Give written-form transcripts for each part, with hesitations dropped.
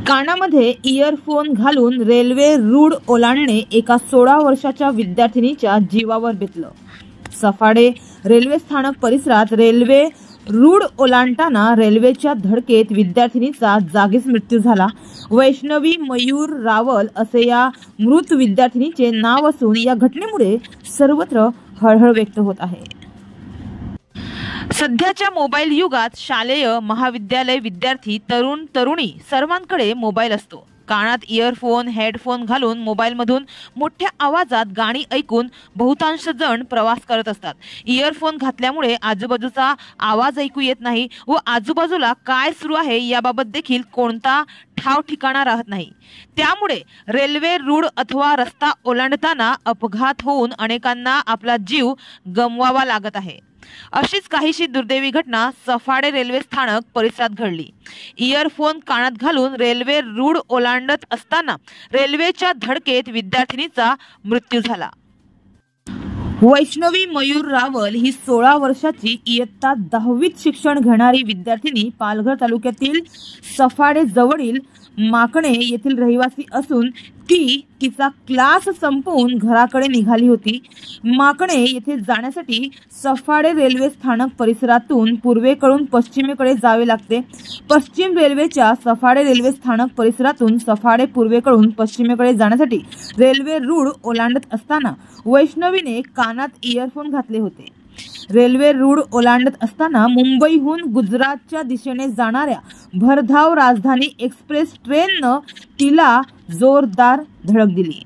कानामध्ये इयरफोन घालून रेल्वे रूळ ओलांडणे एका 16 वर्षाच्या विद्यार्थिनीच्या जीवावर बेतलं। सफाळे रेल्वे स्थानक परिसरात रेल्वे रूळ ओलांडताना रेल्वेच्या धडकेत विद्यार्थिनीचा जागीच मृत्यू झाला। वैष्णवी मयूर रावल असे या मृत विद्यार्थिनीचे नाव असून या घटनेमुळे सर्वत्र हळहळ व्यक्त होत आहे। सध्याच्या मोबाईल युगात शालेय महाविद्यालय विद्यार्थी तरुण तरुणी सर्वांकडे मोबाईल असतो। कानात इयरफोन हेडफोन घालून मोबाईलमधून मोठ्या आवाजात गाणी ऐकून बहुतांश जण प्रवास करत असतात। इयरफोन घातल्यामुळे आजूबाजूचा आवाज ऐकू येत नाही व आजूबाजूला काय सुरू आहे याबाबत देखील कोणता ठाव ठिकाणा राहत नाही। त्यामुळे रेल्वे रूळ अथवा रस्ता ओलांडताना अपघात होऊन अनेकांना आपला जीव गमवावा लागत आहे। अशीच काहीशी दुर्दैवी घटना सफाळे रेल्वे स्थानक परिसरात घडली। इयरफोन कानात घालून रेल्वे रूळ ओलांडत असताना रेल्वेच्या धडकेत विद्यार्थिनीचा मृत्यू झाला। वैष्णवी मयूर रावल ही 16 वर्षाची इयत्ता 10वीत शिक्षण घेणारी विद्यार्थिनी पालघर तालुक्यातील सफाळे जवळील माकणे येथील रहिवासी असून ती तिचा क्लास संपवून घराकडे निघाली होती। माकणे येथे जाण्यासाठी सफाळे रेल्वे स्थानक परिसरातून पूर्वेकडून पश्चिमेकडे जावे लागते। पश्चिम रेल्वेच्या सफाळे रेल्वे स्थानक परिसरातून सफाळे पूर्वेकडून पश्चिमेकडे जाण्यासाठी रेल्वे रूळ ओलांडत असताना वैष्णवीने कानात इयरफोन घातले होते। रेल्वे रूळ ओलांडत असताना मुंबईहून गुजरातच्या दिशेने जाणाऱ्या भरधाव राजधानी एक्सप्रेस ट्रेननं तिला जोरदार धडक दिली।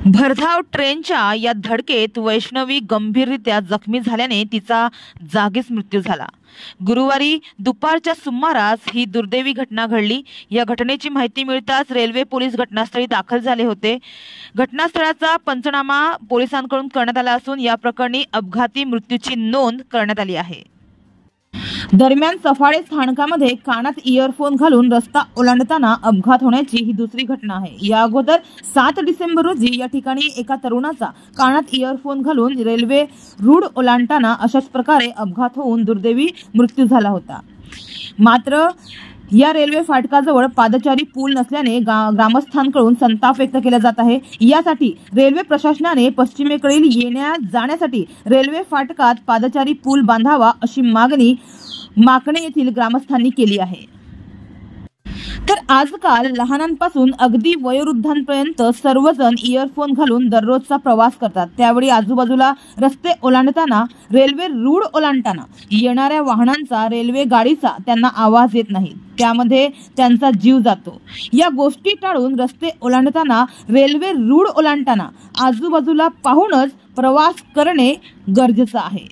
भरधाव ट्रेनच्या या धडकेत वैष्णवी गंभीररित्या जखमी झाल्याने तिचा जागीच मृत्यू झाला। गुरुवारी दुपारच्या सुमारास ही दुर्दैवी घटना घडली। या घटनेची माहिती मिळताच रेल्वे पोलीस घटनास्थळी दाखल झाले होते। घटनास्थळाचा पंचनामा पोलिसांकडून करण्यात आला असून या प्रकरणी अपघाती मृत्यूची नोंद करण्यात आली आहे। दरम्यान सफाळे स्थानकामध्ये कानात इयरफोन घालून रस्ता ओलांडताना अपघात होण्याची ही दुसरी घटना आहे। या अगोदर 7 डिसेंबर रोजी या ठिकाणी एका तरुणाचा कानात इयरफोन घालून रेल्वे रूळ ओलांडताना अशाच प्रकारे अपघात होऊन दुर्दैवी मृत्यू झाला होता। मात्र या रेल्वे फाटकाजवळ पादचारी पूल नसल्याने ग्रामस्थांकडून संताप व्यक्त केला जात आहे। यासाठी रेल्वे प्रशासनाने पश्चिमेकडील येण्या जाण्यासाठी रेल्वे फाटकात पादचारी पूल बांधावा अशी मागणी माकणे येथील ग्रामस्थांनी केली आहे। तर आजकाल लहानांपासून अगदी वयोवृद्धांपर्यंत सर्वजण इयरफोन घालून दररोजचा प्रवास करतात। त्यावेळी आजूबाजूला रस्ते ओलांडताना रेल्वे रूळ ओलांडताना येणाऱ्या वाहनांचा रेल्वे गाडीचा त्यांना आवाज येत नाही, त्यामध्ये त्यांचा जीव जातो। या गोष्टी टाळून रस्ते ओलांडताना रेल्वे रूळ ओलांडताना आजूबाजूला पाहूनच प्रवास करणे गरजेचं आहे।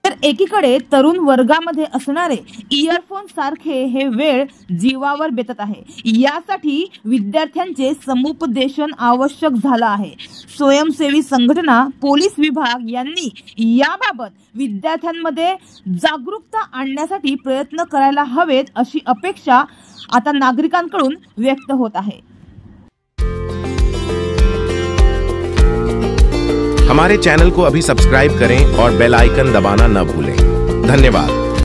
तर एकीकडे तरुण वर्गामध्ये असणारे इयरफोन सारखे हे वेळ जीवावर बेतत आहे। यासाठी विद्यार्थ्यांचे समुपदेशन आवश्यक झालं आहे। स्वयंसेवी संघटना पोलीस विभाग यांनी याबाबत विद्यार्थ्यांमध्ये जागरूकता आणण्यासाठी प्रयत्न करायला हवेत अशी अपेक्षा आता नागरिकांकडून व्यक्त होत आहे। हमारे चैनल को अभी सब्सक्राइब करें और बेल आइकन दबाना न भूलें। धन्यवाद।